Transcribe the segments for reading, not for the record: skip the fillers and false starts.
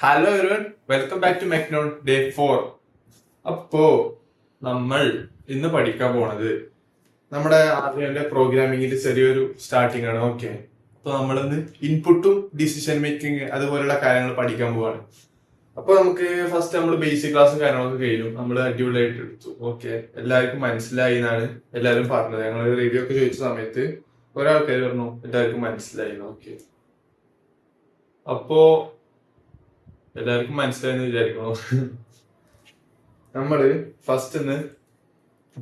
Hello everyone, welcome back to Mecnon day 4. അപ്പോ നമ്മൾ ഇന്ന് പഠിക്കാൻ പോണത് നമ്മുടെ ആദ്യത്തെ പ്രോഗ്രാമിംഗിന്റെ ചെറിയൊരു സ്റ്റാർട്ടിംഗ് ആണ്. ഓക്കെ, അപ്പൊ നമ്മളിന്ന് ഇൻപുട്ടും ഡിസിഷൻ മേക്കിംഗ് അതുപോലുള്ള കാര്യങ്ങൾ പഠിക്കാൻ പോവാണ്. അപ്പൊ നമുക്ക് ഫസ്റ്റ് നമ്മൾ ബേസിക് ക്ലാസ്സും കാര്യങ്ങളൊക്കെ കഴിഞ്ഞു, നമ്മൾ അടിപൊളിയായിട്ട് എടുത്തു. ഓക്കെ, എല്ലാവർക്കും മനസ്സിലായി എന്നാണ് എല്ലാവരും പറഞ്ഞത്. ഞങ്ങൾ റിവ്യൂ ഒക്കെ ചോദിച്ച സമയത്ത് ഒരാൾക്കാർ പറഞ്ഞു എല്ലാവർക്കും മനസ്സിലായി. ഓക്കെ, അപ്പോ എല്ലാവർക്കും മനസ്സിലായെന്ന് വിചാരിക്കണോ? നമ്മള് ഫസ്റ്റ് ഇന്ന്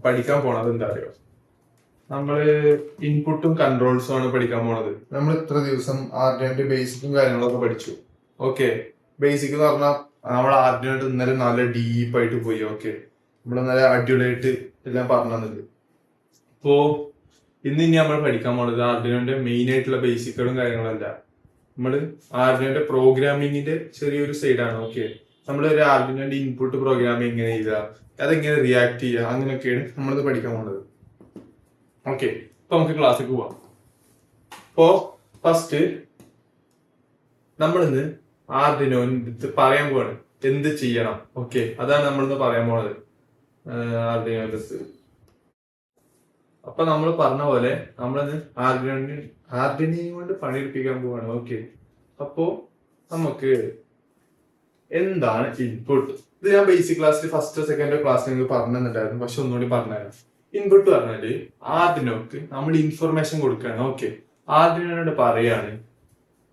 പഠിക്കാൻ പോണത് എന്താ അറിയോ? നമ്മള് ഇൻപുട്ടും കൺട്രോൾസും ആണ് പഠിക്കാൻ പോണത്. നമ്മൾ ഇത്ര ദിവസം ആർഡിനോന്റെ ബേസിക്കും കാര്യങ്ങളൊക്കെ പഠിച്ചു. ഓക്കെ, ബേസിക് എന്ന് പറഞ്ഞാൽ നമ്മൾ ആർഡിനോട്ട് ഇന്നലെ നല്ല ഡീപ്പായിട്ട് പോയി. ഓക്കെ, നമ്മൾ ഇന്നലെ അടിപൊളിയായിട്ട് എല്ലാം പറഞ്ഞു തന്നത്. അപ്പോ ഇനി നമ്മൾ പഠിക്കാൻ പോണത് ആർഡിനോന്റെ മെയിൻ ആയിട്ടുള്ള ബേസിക്കുകളും കാര്യങ്ങളല്ല. നമ്മൾ ആർഡിനോന്റെ പ്രോഗ്രാമിങ്ങിന്റെ ചെറിയൊരു സൈഡാണ്. ഓക്കെ, നമ്മൾ ഒരു ആർഡിനോന്റെ ഇൻപുട്ട് പ്രോഗ്രാമിംഗ് എങ്ങനെ ചെയ്യുക, അതെങ്ങനെ റിയാക്ട് ചെയ്യുക, അങ്ങനെയൊക്കെയാണ് നമ്മളിത് പഠിക്കാൻ പോകുന്നത്. ഓക്കെ, ഇപ്പൊ നമുക്ക് ക്ലാസ്സിലേക്ക് പോവാം. ഇപ്പോ ഫസ്റ്റ് നമ്മളിന്ന് ആർഡിനോന്റെ പറയാൻ പോവാണ് എന്ത് ചെയ്യണം. ഓക്കെ, അതാണ് നമ്മളിന്ന് പറയാൻ പോണത് ആർഡിനോന്റെ. അപ്പൊ നമ്മൾ പറഞ്ഞ പോലെ നമ്മളിന്ന് ആർഡിനോയും കൊണ്ട് പണിയെടുപ്പിക്കാൻ പോവാണ്. ഓക്കെ, അപ്പോ നമുക്ക് എന്താണ് ഇൻപുട്ട്? ഇത് ഞാൻ ബേസിക് ക്ലാസ്സിൽ ഫസ്റ്റ് സെക്കൻഡ് ക്ലാസ്സിൽ നിങ്ങൾക്ക് പറഞ്ഞു തന്നിട്ടുണ്ടായിരുന്നു, പക്ഷെ ഒന്നുകൂടി പറഞ്ഞുതരാം. ഇൻപുട്ട് പറഞ്ഞാല് ആർഡിനോക്ക് നമ്മൾ ഇൻഫർമേഷൻ കൊടുക്കുകയാണ്. ഓക്കെ, ആർഡിനോട് പറയാണ്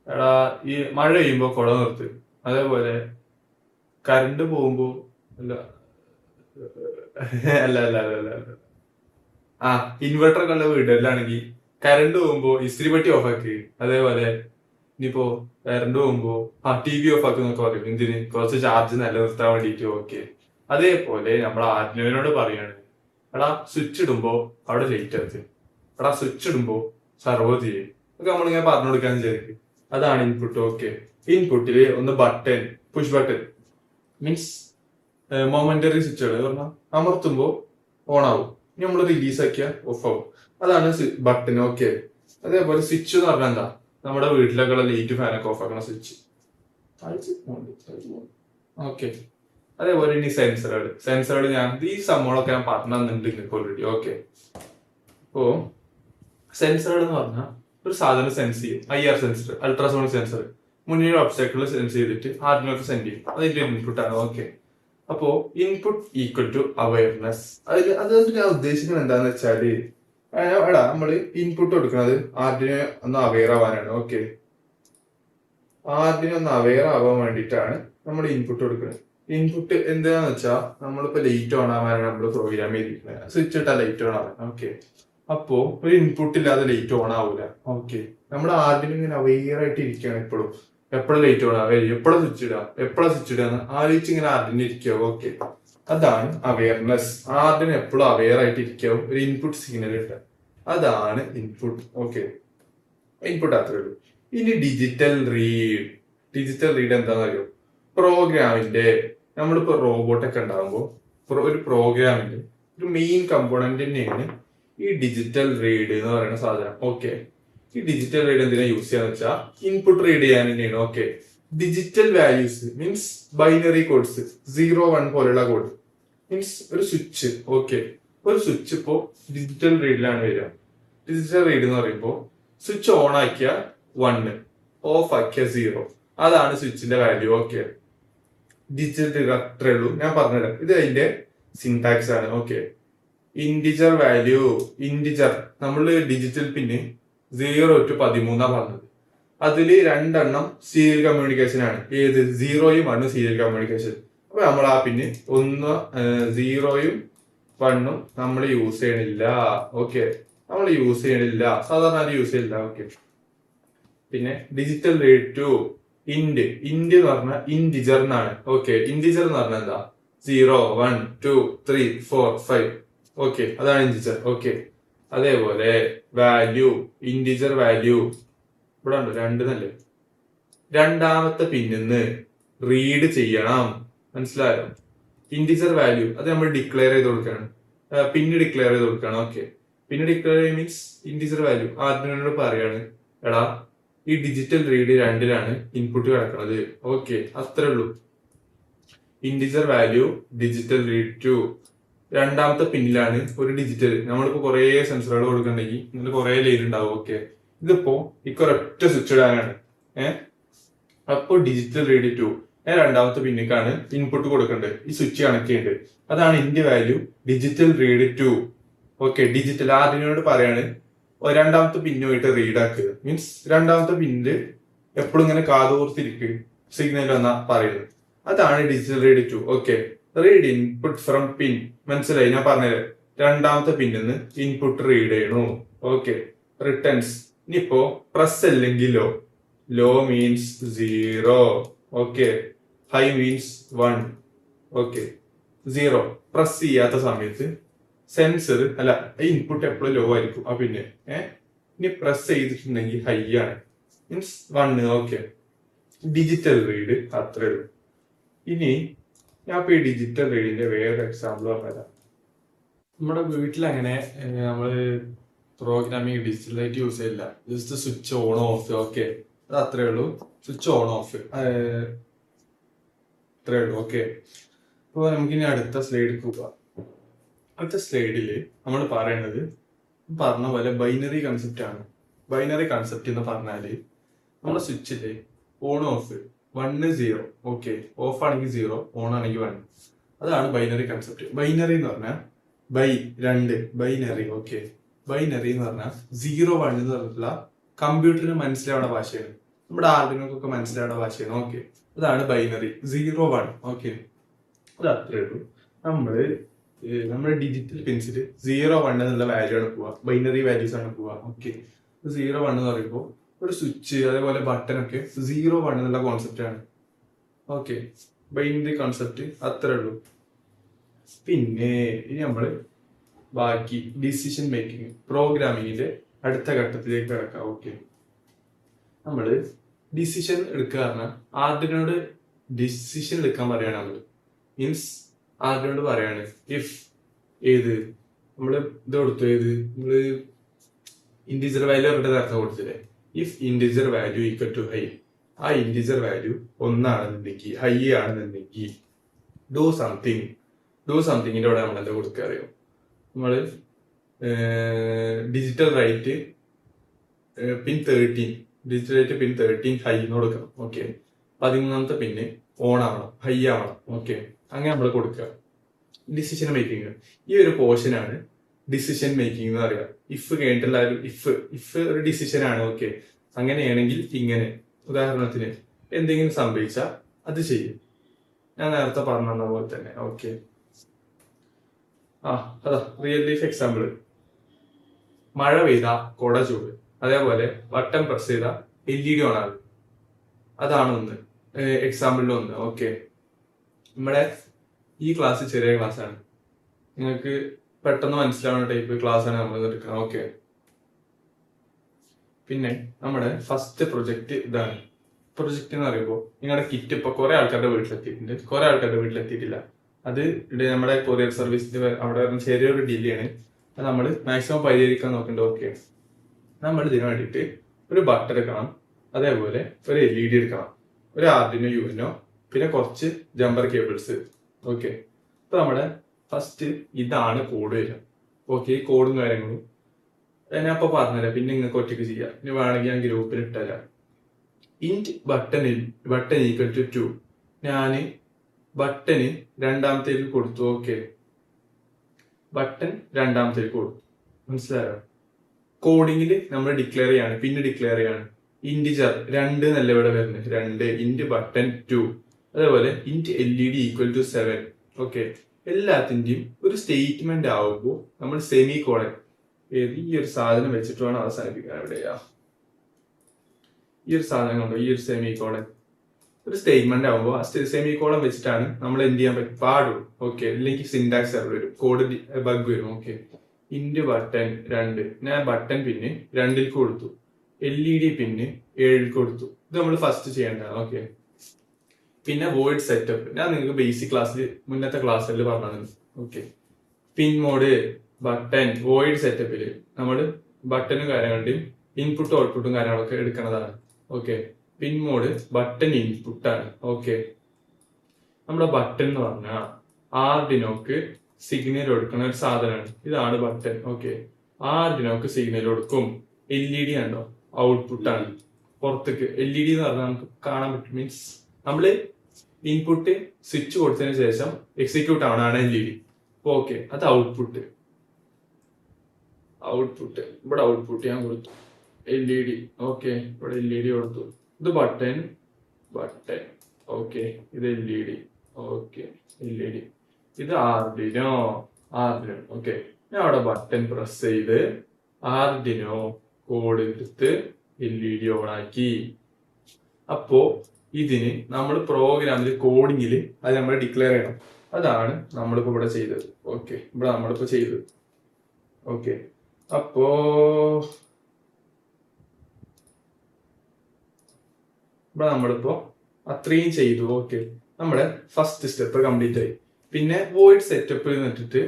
എടാ ഈ മഴ പെയ്യുമ്പോ കുട നിർത്ത്, അതേപോലെ കറണ്ട് പോകുമ്പോ അല്ല അല്ല അല്ല അല്ല അല്ല അല്ല ആ ഇൻവെർട്ടർ ഒക്കെ ഉള്ള വീടുകളിലാണെങ്കിൽ കറണ്ട് പോകുമ്പോ ഇസ്തിരി പെട്ടി ഓഫ് ആക്കി, അതേപോലെ ഇനിയിപ്പോ കറണ്ട് പോകുമ്പോ ടി വി ഓഫ് ആക്കി എന്നൊക്കെ പറയും. എന്തിന്? കുറച്ച് ചാർജ് നിലനിർത്താൻ വേണ്ടിയിട്ട്. ഓക്കെ, അതേപോലെ നമ്മൾ ആർഡിനോനോട് പറയാണ് എടാ സ്വിച്ച് ഇടുമ്പോ അവിടെ ലൈറ്റ് എത്തി, എടാ സ്വിച്ച് ഇടുമ്പോ സർവോ ചെയ്യും, ഒക്കെ നമ്മളിങ്ങനെ പറഞ്ഞു കൊടുക്കാൻ വിചാരിക്കും. അതാണ് ഇൻപുട്ട്. ഓക്കെ, ഇൻപുട്ടില് ഒന്ന് button, push button means momentary സ്വിച്ചുകൾ പറഞ്ഞാൽ അമർത്തുമ്പോ ഓൺ ആവും, ഇനി നമ്മൾ റിലീസ് ആക്കിയാൽ ഓഫ് ആവും. അതാണ് ബട്ടൺ. ഓക്കെ, അതേപോലെ സ്വിച്ച് എന്ന് പറഞ്ഞാൽ എന്താ? നമ്മുടെ വീട്ടിലൊക്കെ ഉള്ള ലൈറ്റ് ഫാനൊക്കെ ഓഫ് ആക്കണ സ്വിച്ച്. ഓക്കെ, അതേപോലെ ഇനി സെൻസറുകൾ ഞാൻ ഈ സംഭവങ്ങളൊക്കെ ഞാൻ പറഞ്ഞു തന്നിട്ടുണ്ട് നിങ്ങൾക്ക് ഓൾറെഡി. ഓക്കെ, അപ്പോ സെൻസറുകൾ എന്ന് പറഞ്ഞാൽ ഒരു സാധനം സെൻസ് ചെയ്യും. IR സെൻസർ, അൾട്രാസോണിക് സെൻസർ, മുന്നിൽ ഒബ്സ്റ്റക്കിൾ സെൻസ് ചെയ്തിട്ട് ആർഡിനോക്ക് സെൻഡ് ചെയ്യും. അതിന്റെ ഇൻപുട്ടാണ്. ഓക്കെ, അപ്പോ ഇൻപുട്ട് ഈക്വൽ ടു അവയർനെസ്. അതുകൊണ്ട് ഞാൻ ഉദ്ദേശിക്കുന്നത് എന്താന്ന് വെച്ചാല് എടാ നമ്മള് ഇൻപുട്ട് കൊടുക്കുന്നത് ആർഡിനെ ഒന്ന് അവെയർ ആവാനാണ്. ഓക്കെ, ആർഡിനെ ഒന്ന് അവെയർ ആവാൻ വേണ്ടിയിട്ടാണ് നമ്മൾ ഇൻപുട്ട് കൊടുക്കുന്നത്. ഇൻപുട്ട് എന്താന്ന് വെച്ചാൽ നമ്മളിപ്പോ ലൈറ്റ് ഓൺ ആവാനാണ് നമ്മൾ പ്രോഗ്രാം ചെയ്തിരിക്കുന്നത്. സ്വിച്ച് ഇട്ടാ ലൈറ്റ് ഓൺ ആവാൻ. ഓക്കെ, അപ്പോ ഒരു ഇൻപുട്ട് ഇല്ലാതെ ലൈറ്റ് ഓൺ ആവൂല. ഓക്കെ, നമ്മുടെ ആർഡിന് ഇങ്ങനെ അവെയർ ആയിട്ട് ഇരിക്കുകയാണ് എപ്പോഴും. എപ്പോഴും ലൈറ്റ് ഓൺ ആവുക, എപ്പോഴും സ്വിച്ച് ഇടുക എന്ന് ആലോചിച്ച് ഇങ്ങനെ ആർഡിന് ഇരിക്കുക. ഓക്കെ, അതാണ് അവെയർനെസ്. ആർഡിന് എപ്പോഴും അവെയർ ആയിട്ട് ഇരിക്കാവും, ഒരു ഇൻപുട്ട് സിഗ്നൽ ഇട്ട്. അതാണ് ഇൻപുട്ട്. ഓക്കെ, ഇൻപുട്ട് അത്രേ ഉള്ളൂ. ഇനി ഡിജിറ്റൽ റീഡ് എന്താണെന്ന് അറിയോ? പ്രോഗ്രാമിന്റെ നമ്മളിപ്പോ റോബോട്ടൊക്കെ ഉണ്ടാകുമ്പോൾ ഒരു പ്രോഗ്രാമിന്റെ ഒരു മെയിൻ കമ്പോണന്റ് തന്നെയാണ് ഈ ഡിജിറ്റൽ റീഡ് എന്ന് പറയുന്ന സാധനം. ഓക്കെ, ഈ ഡിജിറ്റൽ റീഡ് എന്തിനാ യൂസ് ചെയ്യാന്ന് വെച്ചാൽ ഇൻപുട്ട് റീഡ് ചെയ്യാൻ തന്നെയാണ്. Okay, digital values means binary codes, 0 1 പോലുള്ള കോഡ് മീൻസ് ഒരു സ്വിച്ച്. ഓക്കെ, ഒരു സ്വിച്ച് ഇപ്പോ ഡിജിറ്റൽ റീഡിലാണ് വരിക. ഡിജിറ്റൽ റീഡ് എന്ന് പറയുമ്പോൾ സ്വിച്ച് ഓൺ ആക്കിയ 1, ഓഫ് ആക്കിയ 0, അതാണ് സ്വിച്ചിന്റെ വാല്യൂ. ഓക്കെ, ഡിജിറ്റൽ അത്രേ ഉള്ളൂ. ഞാൻ പറഞ്ഞുതരാം, ഇത് അതിന്റെ സിന്റാക്സ് ആണ്. ഓക്കെ, ഇന്റിജർ വാല്യൂ, ഇന്റിജർ നമ്മൾ ഡിജിറ്റൽ പിന്ന് 0 to 13 പറഞ്ഞത്. അതില് 2 സീരിയൽ കമ്മ്യൂണിക്കേഷൻ ആണ്. ഏത്? 0യും 1 സീരിയൽ കമ്മ്യൂണിക്കേഷൻ. അപ്പൊ നമ്മൾ ആ പിന്ന് 0യും 1 നമ്മൾ യൂസ് ചെയ്യണില്ല. ഓക്കെ, നമ്മൾ യൂസ് ചെയ്യണില്ല, സാധാരണ യൂസ് ചെയ്യില്ല. ഓക്കെ, പിന്നെ ഡിജിറ്റൽ റീഡ് ടു ഇന്റ് എന്ന് പറഞ്ഞാൽ ഇന്റിജർ എന്നാണ്. ഓക്കെ, ഇന്റിജർ എന്ന് പറഞ്ഞാൽ എന്താ? 0 1 2 3 4 5. ഓക്കെ, അതാണ് ഇന്റിജർ. ഓക്കെ, അതേപോലെ വാല്യൂ, ഇന്റിജർ വാല്യൂ ഇവിടെ ഉണ്ട് 2 എന്നല്ലേ, രണ്ടാമത്തെ പിന്നിന്ന് റീഡ് ചെയ്യണം. മനസ്സിലായോ? ഇന്റിജർ വാല്യൂ അത് നമ്മൾ ഡിക്ലെയർ ചെയ്ത് കൊടുക്കണം, പിന്നെ ഡിക്ലെയർ ചെയ്ത് കൊടുക്കണം. ഓക്കെ, പിന്നെ ഡിക്ലെയർ മീൻസ് ഇന്റിജർ വാല്യൂ ആർഡിനോട് പറയാണ് എടാ ഈ ഡിജിറ്റൽ റീഡ് 2-ലാണ് ഇൻപുട്ട് കിടക്കുന്നത്. ഓക്കെ, അത്രേ ഉള്ളൂ. Integer value digital read two രണ്ടാമത്തെ പിന്നിലാണ് ഒരു ഡിജിറ്റൽ. നമ്മളിപ്പോ കുറെ സെൻസറുകൾ കൊടുക്കണമെങ്കിൽ ഇതിൽ കുറെ ലൈൻ ഉണ്ടാവും. ഓക്കെ, ഇതിപ്പോ ഒരൊറ്റ സ്വിച്ച് ഇടാനാണ്. അപ്പോ ഡിജിറ്റൽ റീഡ് ടു ഞാൻ രണ്ടാമത്തെ പിന്നിക്കാണ് ഇൻപുട്ട് കൊടുക്കേണ്ടത്. ഈ സ്വിച്ച് കണക്ട് ചെയ്യേണ്ടത്. അതാണ് int value digital read two. Okay, digital ആദ്യനോട് പറയാണ് രണ്ടാമത്തെ പിന്നുമായിട്ട് റീഡ് ആക്കുക. മീൻസ് രണ്ടാമത്തെ പിന്നില് എപ്പോഴും ഇങ്ങനെ കാതോർത്തിരിക്കുക സിഗ്നൽ എന്നാ പറയുന്നത്. അതാണ് digital read two. Okay, read input from pin. മനസ്സിലായി? ഞാൻ പറഞ്ഞത് രണ്ടാമത്തെ പിന്നിന്ന് ഇൻപുട്ട് റീഡ് ചെയ്യണു. Okay, returns. ഇനിയിപ്പോ പ്രസ് അല്ലെങ്കിൽ low. Low means 0. Okay, high means 1. Okay, 0 press ചെയ്യാത്ത സമയത്ത് സെൻസർ അല്ല ഇൻപുട്ട് എപ്പോഴും ലോ ആയിരിക്കും. പിന്നെ ഇനി പ്രസ് ചെയ്തിട്ടുണ്ടെങ്കിൽ ഹൈ ആണ്, മീൻസ് 1. ഓക്കെ, ഡിജിറ്റൽ റീഡ് അത്രേ ഉള്ളൂ. ഇനി ഞാൻ ഇപ്പൊ ഈ ഡിജിറ്റൽ റീഡിന്റെ വേറൊരു എക്സാമ്പിൾ പറഞ്ഞുതരാം. നമ്മുടെ വീട്ടിൽ അങ്ങനെ നമ്മള് പ്രോഗ്രാമിങ് ഡിജിറ്റലായിട്ട് യൂസ് ചെയ്യില്ല. Just switch on of. Okay, അത് അത്രേ ഉള്ളൂ. സ്വിച്ച് ഓൺ ഓഫ് അത്രേ ഉള്ളൂ. ഓക്കെ, അപ്പൊ നമുക്കിനി അടുത്ത സ്ലൈഡിൽ പോകാം. അടുത്ത സ്ലൈഡിൽ നമ്മൾ പറയുന്നത് പറഞ്ഞ പോലെ ബൈനറി കൺസെപ്റ്റ് ആണ്. ബൈനറി കൺസെപ്റ്റ് എന്ന് പറഞ്ഞാല് നമ്മുടെ സ്വിച്ചില് ഓൺ ഓഫ് 1 0. ഓക്കെ, ഓഫ് ആണെങ്കിൽ 0, ഓൺ ആണെങ്കിൽ 1. അതാണ് ബൈനറി കൺസെപ്റ്റ്. ബൈനറി എന്ന് പറഞ്ഞാൽ ബൈ 2 ബൈനറി. ഓക്കെ, ബൈനറി എന്ന് പറഞ്ഞാൽ 0 1 എന്ന് പറഞ്ഞിട്ടുള്ള കമ്പ്യൂട്ടറിന് മനസ്സിലാവുന്ന ഭാഷയാണ്. നമ്മുടെ ആർഡിനോക്കൊക്കെ മനസ്സിലാവുന്ന ഭാഷയാണ്. ഓക്കെ, അതാണ് ബൈനറി 0 1. ഓക്കെ, അത് അത്രേ ഉള്ളൂ. നമ്മുടെ ഡിജിറ്റൽ പിൻസിൽ 0 1 എന്നുള്ള വാല്യൂ ആണ് പോവുക. ബൈനറി വാല്യൂസ് ആണ് പോവുക. ഓക്കെ, 0 1 എന്ന് പറയുമ്പോൾ ഒരു സ്വിച്ച് അതേപോലെ ബട്ടൺ ഒക്കെ 0 1 എന്നുള്ള കോൺസെപ്റ്റ് ആണ്. ഓക്കെ, ബൈനറി കോൺസെപ്റ്റ് അത്രേ ഉള്ളൂ. പിന്നെ ഇനി നമ്മള് ബാക്കി ഡിസിഷൻ മേക്കിംഗ് പ്രോഗ്രാമിങ്ങിന്റെ അടുത്ത ഘട്ടത്തിലേക്ക് കിടക്കാം. ഓക്കെ, നമ്മള് ഡിസിഷൻ എടുക്കുക പറഞ്ഞാൽ ആർഡിനോട് ഡിസിഷൻ എടുക്കാൻ പറയാണ് നമ്മള്. മീൻസ് ആർഡിനോട് പറയാണ് ഇഫ് നമ്മള് ഇത് കൊടുത്തു, നമ്മള് ഇൻഡിജർ വാല്യൂ അവരുടെ നേരത്തെ കൊടുത്തില്ലേ. If integer value equal to high, ആ ഇൻഡിജർ വാല്യൂ 1 ആണെന്നുണ്ടെങ്കിൽ ഹൈ ആണെന്നുണ്ടെങ്കിൽ ഡു സംതിങ്ങിന്റെ അവിടെ നമ്മൾ എന്താ കൊടുക്കുക അറിയോ? നമ്മള് ഡിജിറ്റൽ റൈറ്റ് പിൻ 13 ഹൈ എന്ന് കൊടുക്കണം. ഓക്കെ, 13ാമത്തെ പിന്ന് ഓൺ ആവണം, ഹൈ ആവണം. ഓക്കെ, അങ്ങനെ നമ്മൾ കൊടുക്കുക. ഡിസിഷൻ മേക്കിംഗ് ഈ ഒരു പോർഷൻ ആണ് ഡിസിഷൻ മേക്കിംഗ് എന്ന് പറയുക. ഇഫ് കഴിഞ്ഞിട്ടുള്ള ഇഫ് ഒരു ഡിസിഷൻ ആണ്. ഓക്കെ, അങ്ങനെയാണെങ്കിൽ ഇങ്ങനെ. ഉദാഹരണത്തിന് എന്തെങ്കിലും സംഭവിച്ചാൽ അത് ചെയ്യും. ഞാൻ നേരത്തെ പറഞ്ഞ പോലെ തന്നെ. ഓക്കെ, അതാ റിയൽ ലൈഫ് എക്സാമ്പിൾ. മഴ പെയ്ത കൊട ചൂട്, അതേപോലെ ബട്ടൺ പ്രസ് ചെയ്ത LED ഓൺ ആകും. അതാണ് ഒന്ന് എക്സാമ്പിളിൽ ഒന്ന്. ഓക്കെ, നമ്മുടെ ഈ ക്ലാസ് ചെറിയ ക്ലാസ് ആണ്, നിങ്ങൾക്ക് പെട്ടെന്ന് മനസ്സിലാവുന്ന ടൈപ്പ് ക്ലാസ് ആണ് നമ്മൾ എടുക്കുന്നത്. ഓക്കെ, പിന്നെ നമ്മുടെ ഫസ്റ്റ് പ്രൊജക്ട് ഇതാണ്. പ്രൊജക്ട് എന്ന് പറയുമ്പോൾ നിങ്ങളുടെ കിറ്റ് ഇപ്പൊ കുറെ ആൾക്കാരുടെ വീട്ടിലെത്തിയിട്ടുണ്ട്, കുറെ ആൾക്കാരുടെ വീട്ടിലെത്തിയിട്ടില്ല. അത് നമ്മുടെ കൊറിയർ സർവീസിന്റെ അവിടെ ചെറിയൊരു ഡിലേ ആണ്. അത് നമ്മൾ മാക്സിമം പരിഹരിക്കാൻ നോക്കുന്നുണ്ട്. ഓക്കെ, നമ്മൾ ഇതിനു വേണ്ടിയിട്ട് ഒരു ബട്ടൺ എടുക്കണം, അതേപോലെ ഒരു LED എടുക്കണം, ഒരു ആർഡിനോ യുനോ, പിന്നെ കുറച്ച് ജമ്പർ കേബിൾസ്. ഓക്കെ, അപ്പൊ നമ്മുടെ ഫസ്റ്റ് ഇതാണ് കോഡ് വരിക. ഓക്കെ, ഈ കോഡും കാര്യങ്ങളും ഞാൻ അപ്പൊ പറഞ്ഞുതരാം, പിന്നെ നിങ്ങൾക്ക് ഒറ്റയ്ക്ക് ചെയ്യാം. ഇനി വേണമെങ്കിൽ ഞാൻ ഗ്രൂപ്പിൽ ഇട്ടുതരാം. ഇൻറ്റ് ബട്ടൺ ഈക്വൽ ടു 2. ഞാന് ബട്ടന് രണ്ടാമത്തേക്ക് കൊടുത്തു. ഓക്കെ, ബട്ടൺ രണ്ടാമത്തേക്ക് കൊടുത്തു. മനസ്സിലായോ? കോഡിങ്ങിൽ നമ്മൾ ഡിക്ലെയർ ചെയ്യാണ്, പിന്നെ ഡിക്ലെയർ ചെയ്യാണ്. ഇൻഡിജർ 2 എന്നല്ല ഇവിടെ വരുന്നത്, 2 ഇൻറ്റ് ബട്ടൺ 2. അതേപോലെ ഇൻറ്റ് LED ഈക്വൽ ടു 7. ഓക്കെ, എല്ലാത്തിന്റെയും ഒരു സ്റ്റേറ്റ്മെന്റ് ആവുമ്പോൾ നമ്മൾ സെമി കോളൻ ഈ ഒരു സാധനം വെച്ചിട്ട് വേണം അവസാനിപ്പിക്കാൻ. എവിടെയാ ഈ ഒരു സാധനം കണ്ടോ, ഈ ഒരു സെമി കോളൻ ഒരു സ്റ്റേറ്റ്മെന്റ് ആവുമ്പോൾ ആ സെമി കോളൻ വെച്ചിട്ടാണ് നമ്മൾ എന്ത് ചെയ്യാൻ പാടുള്ളൂ. ഓക്കെ, അല്ലെങ്കിൽ സിൻടാക്സ് എറർ വരും, കോഡ് ബഗ് വരും. ഓക്കെ, ഇൻറ്റ് ബട്ടൺ 2 ഞാൻ ബട്ടൺ പിന്നെ 2 കൊടുത്തു, LED പിന്നെ 7 കൊടുത്തു. ഇത് നമ്മൾ ഫസ്റ്റ് ചെയ്യേണ്ടതാണ്. ഓക്കെ, പിന്നെ വോയിഡ് സെറ്റപ്പ് ഞാൻ നിങ്ങൾക്ക് ബേസിക് ക്ലാസ്സിൽ മുന്നത്തെ ക്ലാസ്സിൽ പറഞ്ഞത്. ഓക്കെ, പിൻ മോഡ് ബട്ടൺ വോയിഡ് സെറ്റപ്പിൽ നമ്മൾ ബട്ടണും കാര്യങ്ങളുടെയും ഇൻപുട്ടും ഔട്ട്പുട്ടും കാര്യങ്ങളൊക്കെ എടുക്കുന്നതാണ്. ഓക്കെ. പിൻ മോഡ് ബട്ടൺ ഇൻപുട്ടാണ്. ഓക്കെ. നമ്മുടെ ബട്ടൺ എന്ന് പറഞ്ഞാൽ ആർഡിനോക്ക് സിഗ്നൽ കൊടുക്കുന്ന ഒരു സാധനമാണ്. ഇതാണ് ബട്ടൺ. ഓക്കെ. ആർഡിനോക്ക് സിഗ്നൽ കൊടുക്കും. LED കണ്ടോ, ഔട്ട്പുട്ടാണ്. പുറത്തേക്ക് LED എന്ന് പറഞ്ഞാൽ നമുക്ക് കാണാൻ പറ്റും. മീൻസ് നമ്മള് ഇൻപുട്ട് സ്വിച്ച് കൊടുത്തതിന് ശേഷം എക്സിക്യൂട്ട് ആവണാണ് LED. ഓക്കെ, അത് ഔട്ട്പുട്ട്. ഇവിടെ ഔട്ട്പുട്ട് ഞാൻ കൊടുത്തു LED. ഓക്കെ, ഇവിടെ LED കൊടുത്തു. ഇത് ബട്ടൺ. ഓക്കെ, ഇത് LED. Okay, LED. ഇത് ആർഡിനോ. ഓക്കെ, ഞാൻ അവിടെ ബട്ടൺ പ്രസ് ചെയ്ത് ആർഡിനോ കോഡ് എടുത്ത് LED ഓൺ ആക്കി. അപ്പോ ഇതിന് നമ്മൾ പ്രോഗ്രാമിൽ കോഡിങ്ങിൽ അത് നമ്മൾ ഡിക്ലെയർ ചെയ്യണം. അതാണ് നമ്മളിപ്പോ ഇവിടെ ചെയ്തത്. ഓക്കെ, ഇവിടെ നമ്മളിപ്പോ ചെയ്തത്. ഓക്കെ, അപ്പോ ഇവിടെ നമ്മളിപ്പോ അത്രയും ചെയ്തു. ഓക്കെ, നമ്മുടെ ഫസ്റ്റ് സ്റ്റെപ്പ് കംപ്ലീറ്റ് ആയി. പിന്നെ വോയിഡ് സെറ്റപ്പ് എന്നിട്ടിട്ട്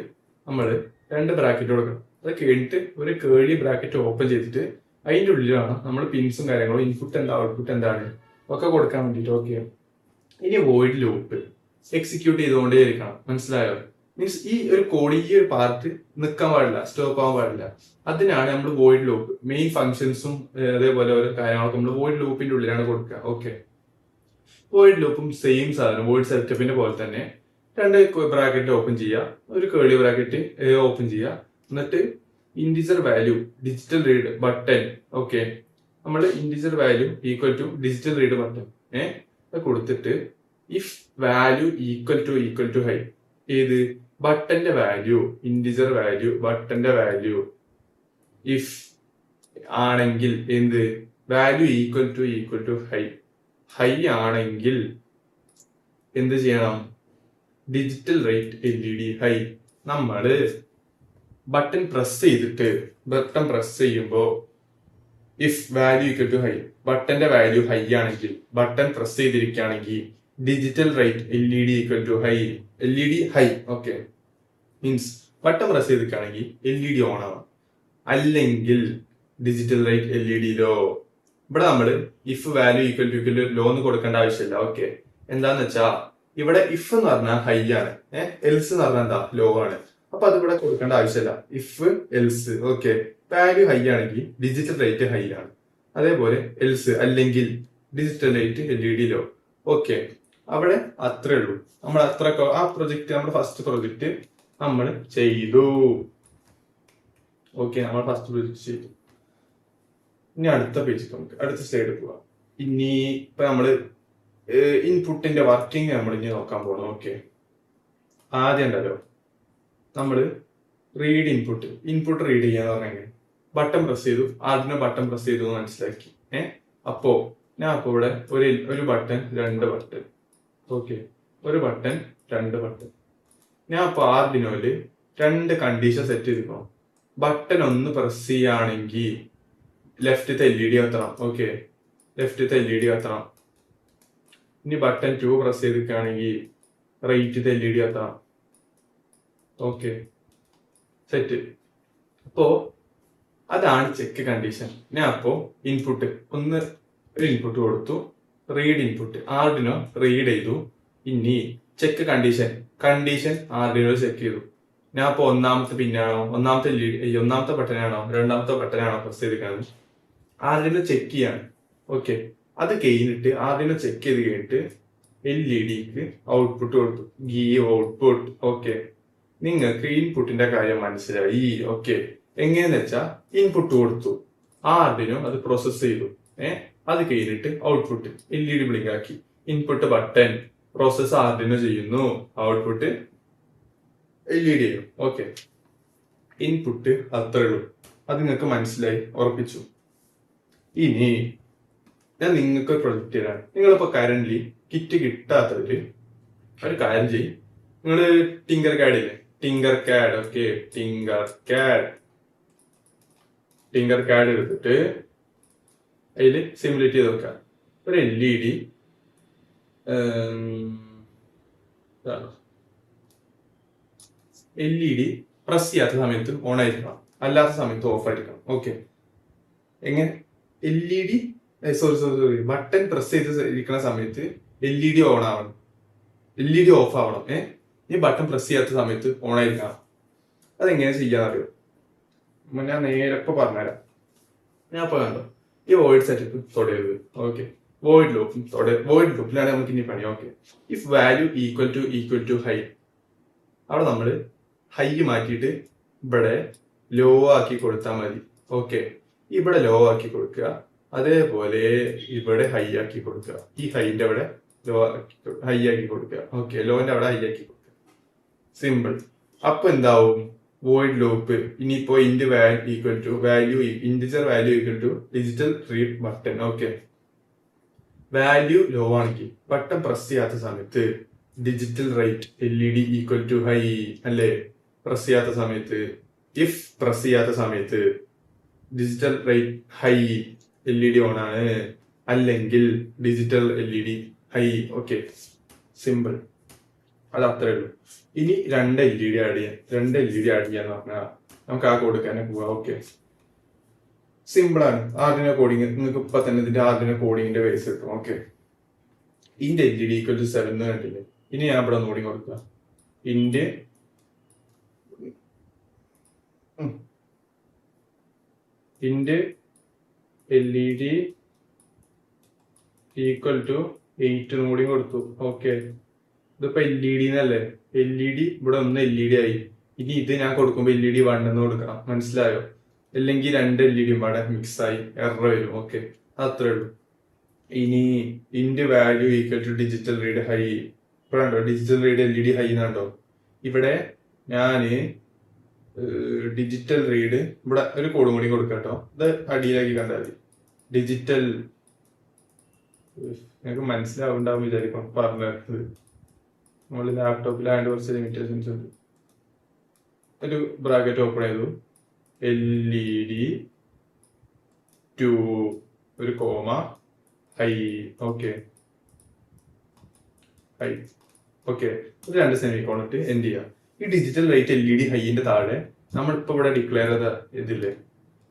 നമ്മൾ 2 ബ്രാക്കറ്റ് കൊടുക്കണം. അത് കഴിഞ്ഞിട്ട് ഒരു കേളി ബ്രാക്കറ്റ് ഓപ്പൺ ചെയ്തിട്ട് അതിൻ്റെ ഉള്ളിലാണ് നമ്മൾ പിൻസും കാര്യങ്ങളും ഇൻപുട്ട് എന്താ ഔട്ട്പുട്ട് എന്താണ് ഒക്കെ കൊടുക്കാൻ വേണ്ടിയിട്ട്. ഓക്കെ, ഇനി വോയിഡ് ലൂപ്പ് എക്സിക്യൂട്ട് ചെയ്തുകൊണ്ടേ ഇരിക്കണം. മനസ്സിലായോ? മീൻസ് ഈ ഒരു കോഡ്, ഈ ഒരു പാർട്ട് നിൽക്കാൻ പാടില്ല, സ്റ്റോപ്പ് ആവാൻ പാടില്ല. അതിനാണ് നമ്മൾ വോയിഡ് ലൂപ്പ്. മെയിൻ ഫംഗ്ഷൻസും അതേപോലെ ഓരോ കാര്യങ്ങളൊക്കെ നമ്മൾ വോയിഡ് ലൂപ്പിന്റെ ഉള്ളിലാണ് കൊടുക്കുക. ഓക്കെ, വോയിഡ് ലൂപ്പും സെയിം സാധനം, വോയിഡ് സെറ്റപ്പിന്റെ പോലെ തന്നെ 2 ബ്രാക്കറ്റ് ഓപ്പൺ ചെയ്യുക, ഒരു കേളി ബ്രാക്കറ്റ് ഓപ്പൺ ചെയ്യുക, എന്നിട്ട് integer value digital read button. Okay, നമ്മൾ integer value equal to digital read button കൊടുത്തിട്ട് if value equal to high. ഏത് ബട്ടന്റെ വാല്യൂ, ഇൻഡിജർ വാല്യൂ ബട്ടന്റെ വാല്യൂ ഇഫ് ആണെങ്കിൽ എന്ത് വാല്യൂ ഈക്വൽ ടു ഹൈ ആണെങ്കിൽ എന്ത് ചെയ്യണം? Digital write LED high. നമ്മള് ബട്ടൺ പ്രസ് ചെയ്യുമ്പോ if value equal to high, ബട്ടന്റെ വാല്യൂ ഹൈ ആണെങ്കിൽ, ബട്ടൺ പ്രസ് ചെയ്തിരിക്കുകയാണെങ്കിൽ digital write LED equal to high. LED high. Okay, means button press ചെയ്തിരിക്കുകയാണെങ്കിൽ LED on ആവാം, അല്ലെങ്കിൽ ഡിജിറ്റൽ റേറ്റ് LED ലോ. ഇവിടെ നമ്മള് if value equal to low എന്ന് കൊടുക്കേണ്ട ആവശ്യമില്ല. ഓക്കെ, എന്താന്ന് വെച്ചാ ഇവിടെ ഇഫ് എന്ന് പറഞ്ഞാൽ ഹൈ ആണ്, എൽസ് എന്ന് പറഞ്ഞാൽ എന്താ ലോ ആണ്. അപ്പൊ അത് ഇവിടെ കൊടുക്കേണ്ട ആവശ്യമില്ല. If else. Okay, value high ആണെങ്കിൽ ഡിജിറ്റൽ റേറ്റ് ഹൈ ആണ്. അതേപോലെ എൽസ് അല്ലെങ്കിൽ digital write LED low. Okay, അവിടെ അത്രേ ഉള്ളൂ. നമ്മൾ ആ പ്രൊജക്ട്, നമ്മുടെ ഫസ്റ്റ് പ്രൊജക്ട് നമ്മൾ ചെയ്തു. ഓക്കെ, നമ്മൾ ഫസ്റ്റ് പ്രൊജക്ട് ചെയ്തു. ഇനി അടുത്ത പേജ്, നമുക്ക് അടുത്ത സ്ലൈഡ് പോവാം. ഇനി ഇപ്പൊ നമ്മള് ഇൻപുട്ടിന്റെ വർക്കിംഗ് നമ്മൾ ഇനി നോക്കാൻ പോകണം. ഓക്കെ, ആദ്യം ഉണ്ടല്ലോ നമ്മള് റീഡ് ഇൻപുട്ട് റീഡ് ചെയ്യാന്ന് പറഞ്ഞെങ്കിൽ ബട്ടൺ പ്രസ് ചെയ്തു, ആദ്യം ബട്ടൺ പ്രസ് ചെയ്തു എന്ന് മനസ്സിലാക്കി. അപ്പോ ഞാൻ അപ്പൊ ഇവിടെ ഒരു ബട്ടൺ 2 ബട്ടൺ. ഓക്കെ, ഒരു ബട്ടൺ 2 ബട്ടൺ. ഞാൻ അപ്പൊ ആർഡിനോയില് 2 കണ്ടീഷൻ സെറ്റ് ചെയ്തിരിക്കണം. ബട്ടൺ 1 പ്രസ് ചെയ്യുകയാണെങ്കിൽ ലെഫ്റ്റത്തെ LED കത്തണം. ഓക്കെ, ലെഫ്റ്റത്തെ LED കത്തണം. ഇനി ബട്ടൺ 2 പ്രസ് ചെയ്തിരിക്കുകയാണെങ്കിൽ റൈറ്റത്തെ LED കത്തണം. Okay, set. അപ്പോ അതാണ് ചെക്ക് കണ്ടീഷൻ. ഞാൻ അപ്പോ ഇൻപുട്ട് ഒരു ഇൻപുട്ട് കൊടുത്തു, റീഡ് ഇൻപുട്ട്. ആർഡിനോ റീഡ് ചെയ്തു. ഇനി ചെക്ക് കണ്ടീഷൻ ആർഡിനോ ചെക്ക് ചെയ്തു. ഞാൻ അപ്പൊ ഒന്നാമത്തെ പിന്നാണോ, ഒന്നാമത്തെ ബട്ടനാണോ, രണ്ടാമത്തെ ബട്ടനാണോ പ്രസ് ചെയ്തിരിക്കുന്നത്, ആർഡിനോ ചെക്ക് ചെയ്യാണ്. ഓക്കെ, അത് കഴിഞ്ഞിട്ട് ആർഡിനോ ചെക്ക് ചെയ്ത് കഴിഞ്ഞിട്ട് LEDക്ക് ഔട്ട്പുട്ട് കൊടുത്തു. ഔട്ട്പുട്ട്. ഓക്കെ, നിങ്ങൾക്ക് ഇൻപുട്ടിന്റെ കാര്യം മനസ്സിലായി. ഓക്കെ, എങ്ങനെയെന്ന് വെച്ചാൽ ഇൻപുട്ട് കൊടുത്തു, ആർഡിനോ അത് പ്രോസസ് ചെയ്തു. അത് കഴിഞ്ഞിട്ട് ഔട്ട്പുട്ട് LED ബ്ലിങ്ക് ആക്കി. ഇൻപുട്ട് ബട്ടൺ പ്രോസസ് ആർഡിനോ ചെയ്യുന്നു, ഔട്ട്പുട്ട് LED ചെയ്യും. ഓക്കെ, ഇൻപുട്ട് അത്രേ ഉള്ളൂ. അത് നിങ്ങൾക്ക് മനസ്സിലായി, ഉറപ്പിച്ചു. ഇനി ഞാൻ നിങ്ങൾക്ക് ഒരു പ്രൊജക്ട് തരാം. നിങ്ങളിപ്പോ കറന്റ്ലി കിറ്റ് കിട്ടാത്തവര് ഒരു കാര്യം ചെയ്യും. നിങ്ങള് ടിങ്കർ കാഡ് ഇല്ലേ, ഓക്കെ, ടിങ്കർ കാഡ് എടുത്തിട്ട് അതില് സിമുലേറ്റ് ചെയ്ത് നോക്കാം. ഒരു LED പ്രസ് ചെയ്യാത്ത സമയത്ത് ഓൺ ആയിരിക്കണം, അല്ലാത്ത സമയത്ത് ഓഫ് ആയിരിക്കണം. ഓക്കെ, എങ്ങനെ? LED സോറി, ബട്ടൺ പ്രസ് ചെയ്ത് ഇരിക്കുന്ന സമയത്ത് LED ഓൺ ആവണം, LED ഓഫ് ആവണം. ഈ ബട്ടൺ പ്രസ് ചെയ്യാത്ത സമയത്ത് ഓൺ ആയിരിക്കണം. അതെങ്ങനെ ചെയ്യാന്നറിയോ? ഞാൻ നേരെ ഇപ്പൊ പറഞ്ഞുതരാം. ഞാൻ ഇപ്പൊ കണ്ടോ, ഈ വോയിഡ് സെറ്റപ്പ് തൊടരുത്. ഓക്കെ, വോയിഡ് ലൂപ്പിലാണ് നമുക്ക് ഇനി പണി. Okay, if value equal to high, അവിടെ നമ്മൾ ഹൈ മാറ്റിയിട്ട് ഇവിടെ ലോ ആക്കി കൊടുത്താൽ മതി. ഓക്കെ, ഇവിടെ ലോ ആക്കി കൊടുക്കുക, അതേപോലെ ഇവിടെ ഹൈ ആക്കി കൊടുക്കുക. ഈ ഹൈന്റെ അവിടെ ഹൈ ആക്കി കൊടുക്കുക. ഓക്കെ, ലോന്റെ അവിടെ ഹൈ ആക്കി കൊടുക്കുക. സിമ്പിൾ. അപ്പൊ എന്താവും? Void loop. ഇനിയിപ്പോ integer value equal to digital read button. Okay, value low ആണെങ്കിൽ ബട്ടൺ പ്രസ് ചെയ്യാത്ത സമയത്ത് digital write LED equal to high അല്ലേ? പ്രസ് ചെയ്യാത്ത സമയത്ത്, ഇഫ് പ്രസ് ചെയ്യാത്ത സമയത്ത് digital write high, LED on ആണ്, അല്ലെങ്കിൽ digital LED high. Okay, simple. അത് അത്രേ ഉള്ളൂ. ഇനി രണ്ട് LED ആഡ് ചെയ്യാന്ന് പറഞ്ഞാൽ നമുക്ക് ആ കൊടുക്കാനെ പോവാം. ഓക്കെ, സിമ്പിൾ ആണ്. ആർഡിനോ കോഡിങ് നിങ്ങൾക്ക് ഇപ്പൊ തന്നെ ഇതിന്റെ ആർഡിനോ കോഡിങ്ങിന്റെ ബേസ് കിട്ടും. ഓക്കെ, ഇന്റെ LED ഈക്വൽ ടു 7 എന്ന് കണ്ടില്ലേ? ഇനി ഞാൻ ഇവിടെ നോടി കൊടുക്കുക. ഇന്റെ LED ഈക്വൽ ടു 8 കൂടി കൊടുത്തു. ഓക്കെ, ഇതിപ്പോ LED എന്നല്ലേ? LED ഇവിടെ ഒന്ന് LED ആയി. ഇനി ഇത് ഞാൻ കൊടുക്കുമ്പോ LED 1 എന്ന് കൊടുക്കണം. മനസ്സിലായോ? അല്ലെങ്കിൽ രണ്ട് LED ഇവിടെ മിക്സ് ആയി എറർ വരും. ഓക്കെ, അത്രേ ഉള്ളൂ. ഇനി int value equal to digital read high. ഇപ്പോഴുണ്ടോ ഡിജിറ്റൽ റീഡ് LED ഹൈ എന്നാണ്ടോ? ഇവിടെ ഞാന് ഡിജിറ്റൽ റീഡ് ഇവിടെ ഒരു കോഡും കൂടി കൊടുക്കാം കേട്ടോ. ഇത് അടിയിലാക്കി കണ്ടാൽ മതി. ഡിജിറ്റൽ, നിങ്ങൾക്ക് മനസ്സിലാവുണ്ടാവും വിചാരിക്കും പറഞ്ഞത്. നമ്മൾ ലാപ്ടോപ്പിലായതുകൊണ്ട് കുറച്ച് ലിമിറ്റേഷൻസ് ഉണ്ട്. ഒരു ബ്രാക്കറ്റ് ഓപ്പൺ ചെയ്തു, LED 2 ഒരു comma high. Okay, high. Okay, ഒരു രണ്ട് സെമിക്കോൺ ഇട്ട് എന്ത് ചെയ്യാം? ഈ ഡിജിറ്റൽ റൈറ്റ് LED ഹൈന്റെ താഴെ നമ്മളിപ്പോ ഇവിടെ ഡിക്ലെയർ ചെയ്ത ഇതില്ലേ,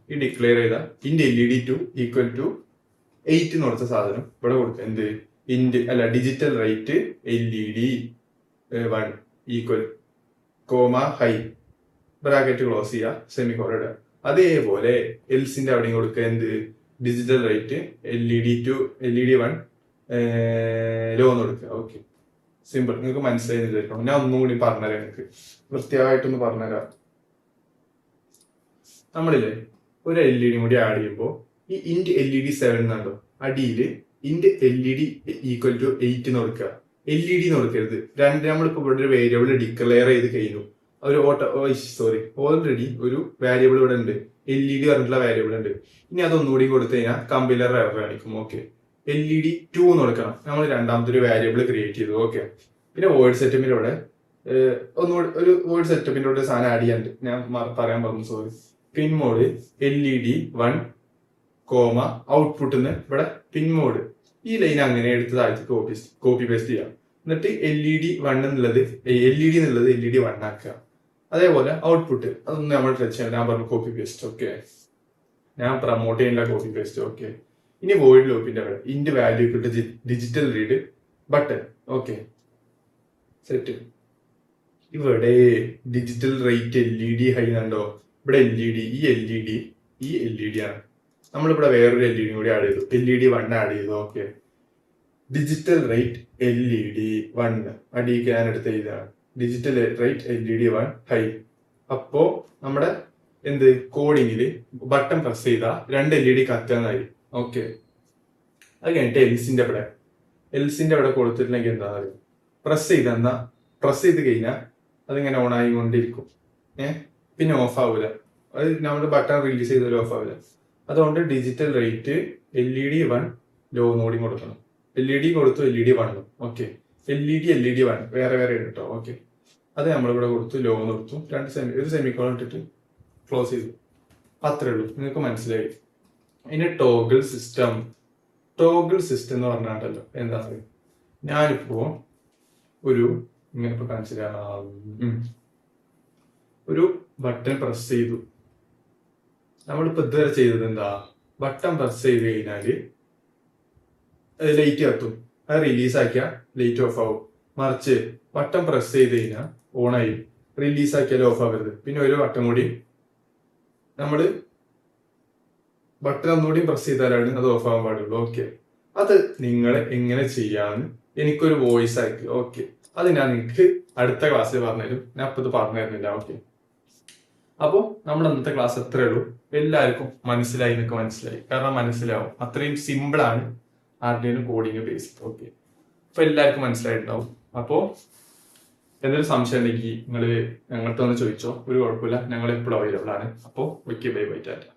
ഈ ഡിക്ലെയർ ചെയ്ത ഇന്റെ LED 2 ഈക്വൽ ടു 8 എന്ന് കൊടുത്ത സാധനം ഇവിടെ കൊടുക്കുക. എന്ത്? Digital write LED 1 equal comma high, bracket close ചെയ്യുക, സെമിക്കോൺ ഇടുക. അതേപോലെ എൽസിന്റെ അവിടെയും കൊടുക്കുക. എന്ത്? ഡിജിറ്റൽ റൈറ്റ് LED 1 ലോ എന്ന് കൊടുക്കുക. Okay, simple. നിങ്ങൾക്ക് മനസ്സിലായി വിചാരിക്കണം. ഞാൻ ഒന്നും കൂടി പറഞ്ഞുതരാം, നിങ്ങൾക്ക് വൃത്തിയായിട്ടൊന്ന് പറഞ്ഞുതരാം. നമ്മളില്ലേ ഒരു LED കൂടി ആഡ് ചെയ്യുമ്പോൾ ഈ ഇന്റ് LED 7 എന്നുണ്ടോ, അടിയിൽ ഇന്റ് LED ഈക്വൽ ടു 8 എന്ന് കൊടുക്കുക. LED എന്ന് കൊടുക്കരുത്. നമ്മളിപ്പോ ഇവിടെ ഒരു വേരിയബിൾ ഡിക്ലെയർ ചെയ്ത് കഴിഞ്ഞു. ഓൾറെഡി ഒരു വേരിയബിൾ ഇവിടെ ഉണ്ട്, LED പറഞ്ഞിട്ടുള്ള വേരിയബിൾ ഉണ്ട്. ഇനി അതൊന്നുകൂടി കൊടുത്തു കഴിഞ്ഞാൽ കമ്പൈലർ എറർ കാണിക്കും. ഓക്കെ, LED 2 എന്ന് കൊടുക്കണം. നമ്മൾ രണ്ടാമത്തെ ഒരു വേരിയബിൾ ക്രിയേറ്റ് ചെയ്തു. ഓക്കെ, പിന്നെ വേർഡ് സെറ്റപ്പിന്റെ ഇവിടെ ഒന്നുകൂടി ഒരു വേർഡ് സെറ്റപ്പിന്റെ ഒരു സാധനം ആഡ് ചെയ്യാനുണ്ട്. ഞാൻ പറയാൻ പറഞ്ഞു, സോറി. പിൻ മോഡ് LED 1 കോമ ഔട്ട്പുട്ടിന്ന് ഇവിടെ പിൻ മോഡ്. ഈ ലൈൻ അങ്ങനെ എടുത്ത് താഴ്ത്തി കോപ്പി പേസ്റ്റ് ചെയ്യാം. എന്നിട്ട് LED 1 എന്നുള്ളത് LED 1 ആക്കുക. അതേപോലെ ഔട്ട്പുട്ട് അതൊന്നും നമ്മൾ ടച്ച് ചെയ്യാം. ഞാൻ പറഞ്ഞു കോപ്പി പേസ്റ്റ്. ഓക്കെ, ഞാൻ പ്രൊമോട്ട് ചെയ്യുന്നില്ല കോപ്പി പേസ്റ്റ്. ഓക്കെ, ഇനി വോയിഡ് ലൂപ്പിന്റെ അവിടെ ഇന്റെ വാല്യൂ കിട്ടും digital read button. Okay, set. ഇവിടെ ഡിജിറ്റൽ റേറ്റ് LED ഹൈ ഉണ്ടോ? ഇവിടെ ഈ LED ആണ്. നമ്മളിവിടെ വേറൊരു LED കൂടി ആഡ് ചെയ്തു, LED 1 ആഡ് ചെയ്തു. ഓക്കെ, ഡിജിറ്റൽ റേറ്റ് LED 1 അടിയിക്ക് ഞാൻ എടുത്ത ഇതാണ് ഡിജിറ്റൽ റേറ്റ് LED 1 ഹൈ. അപ്പോ നമ്മുടെ എന്ത് കോഡിങ്ങില് ബട്ടൺ പ്രസ് ചെയ്താൽ രണ്ട് LED കത്താന്നായി. ഓക്കെ, അത് കഴിഞ്ഞിട്ട് എൽസിന്റെ അവിടെ കൊടുത്തിട്ടില്ലെങ്കിൽ എന്താ പറയുക, പ്രസ് ചെയ്ത് കഴിഞ്ഞാൽ അതിങ്ങനെ ഓൺ ആയിക്കൊണ്ടിരിക്കും. പിന്നെ ഓഫ് ആവൂല. അത് നമ്മൾ ബട്ടൺ റിലീസ് ചെയ്താൽ ഓഫ് ആവില്ല. അതുകൊണ്ട് ഡിജിറ്റൽ റേറ്റ് LED 1 ലോ നോടി കൊടുക്കണം. LED കൊടുത്തു LED 1. ഓക്കെ, LED 1 വേറെ കേട്ടോ. ഓക്കെ, അത് നമ്മളിവിടെ കൊടുത്തു, ലോ കൊടുത്തു, ഒരു സെമിക്കോൺ ഇട്ടിട്ട് ക്ലോസ് ചെയ്തു. അത്രേ ഉള്ളൂ. നിങ്ങൾക്ക് മനസ്സിലായി. ഇനി ടോഗിൾ സിസ്റ്റം എന്ന് പറഞ്ഞാണ്ടല്ലോ എന്താ, ഞാനിപ്പോ ഇങ്ങനെ ഇപ്പൊ കാണിച്ചു തരാം. ഒരു ബട്ടൺ പ്രസ് ചെയ്തു. നമ്മളിപ്പോ ഇതുവരെ ചെയ്തത് എന്താ, ബട്ടൺ പ്രസ് ചെയ്ത് കഴിഞ്ഞാല് ലൈറ്റ് കത്തും. അത് റിലീസ് ആക്കിയാൽ ലൈറ്റ് ഓഫ് ആവും. മറിച്ച് ബട്ടൺ പ്രസ് ചെയ്ത് കഴിഞ്ഞാൽ ഓൺ ആയി. റിലീസ് ആക്കിയാൽ ഓഫ് ആവരുത്. പിന്നെ ഒരു വട്ടം കൂടി നമ്മൾ ബട്ടൺ ഒന്നുകൂടി പ്രസ് ചെയ്താലാണ് അത് ഓഫ് ആവാൻ പാടുള്ളൂ. ഓക്കെ, അത് നിങ്ങൾ എങ്ങനെ ചെയ്യാന്ന് എനിക്കൊരു വോയിസ് ആക്കി. ഓക്കെ, അത് ഞാൻ നിങ്ങൾക്ക് അടുത്ത ക്ലാസ്സിൽ പറഞ്ഞുതരും. ഞാൻ ഇപ്പൊ ഇത് പറഞ്ഞു തരുന്നില്ല. ഓക്കെ, അപ്പോൾ നമ്മുടെ ഇന്നത്തെ ക്ലാസ് എത്രയേ ഉള്ളൂ. എല്ലാവർക്കും മനസ്സിലായി, നിങ്ങൾക്ക് മനസ്സിലായി. കാരണം മനസ്സിലാവും, അത്രയും സിമ്പിൾ ആണ് ആരുടെയും കോഡിങ് ബേസ്. ഓക്കെ, അപ്പൊ എല്ലാവർക്കും മനസ്സിലായിട്ടുണ്ടാവും. അപ്പോ എന്തൊരു സംശയം ഉണ്ടെങ്കിൽ നിങ്ങൾ ഞങ്ങൾക്ക് ഒന്ന് ചോദിച്ചോ, ഒരു കുഴപ്പമില്ല, ഞങ്ങൾ എപ്പോഴും അവൈലബിൾ ആണ്. അപ്പോൾ ഓക്കെ, ബൈ ബൈ, ടാറ്റ.